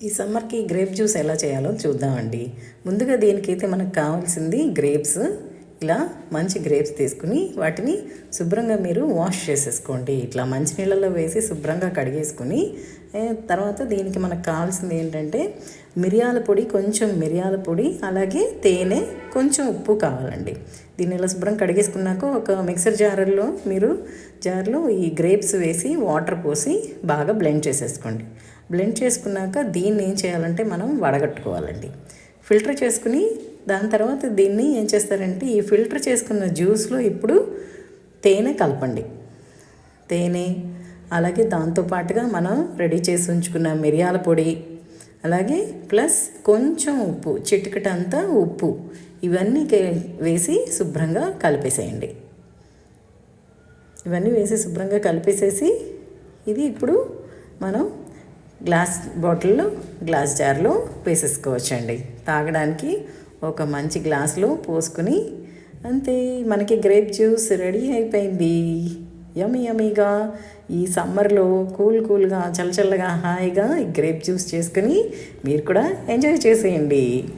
ఈ సమ్మర్కి grape juice ఎలా చేయాలో చూద్దామండి. ముందుగా దీనికైతే మనకు కావాల్సింది గ్రేప్స్. ఇలా మంచి గ్రేప్స్ తీసుకుని వాటిని శుభ్రంగా మీరు వాష్ చేసేసుకోండి. ఇట్లా మంచినీళ్ళలో వేసి శుభ్రంగా కడిగేసుకుని తర్వాత దీనికి మనకు కావాల్సింది ఏంటంటే కొంచెం మిరియాల పొడి, అలాగే తేనె, కొంచెం ఉప్పు కావాలండి. దీన్ని ఇలా శుభ్రం కడిగేసుకున్నాక ఒక మిక్సర్ జార్లో ఈ గ్రేప్స్ వేసి వాటర్ పోసి బాగా బ్లెండ్ చేసేసుకోండి. బ్లెండ్ చేసుకున్నాక దీన్ని ఏం చేయాలంటే మనం వడగట్టుకోవాలండి. ఫిల్టర్ చేసుకుని దాని తర్వాత దీన్ని ఏం చేస్తారంటే ఈ ఫిల్టర్ చేసుకున్న జ్యూస్లో ఇప్పుడు తేనె కలపండి. తేనె అలాగే దాంతోపాటుగా మనం రెడీ చేసి ఉంచుకున్న మిరియాల పొడి, అలాగే ప్లస్ కొంచెం ఉప్పు, చిటికెడంతా ఉప్పు, ఇవన్నీ వేసి శుభ్రంగా కలిపేసేయండి. ఇవన్నీ వేసి శుభ్రంగా కలిపేసేసి ఇది ఇప్పుడు మనం గ్లాస్ జార్లో వేసేసుకోవచ్చండి. తాగడానికి ఒక మంచి గ్లాసులో పోసుకుని అంతే, మనకి గ్రేప్ జ్యూస్ రెడీ అయిపోయింది. యమ్మీగా ఈ సమ్మర్లో కూల్గా చల్లగా హాయిగా ఈ గ్రేప్ జ్యూస్ చేసుకుని మీరు కూడా ఎంజాయ్ చేసేయండి.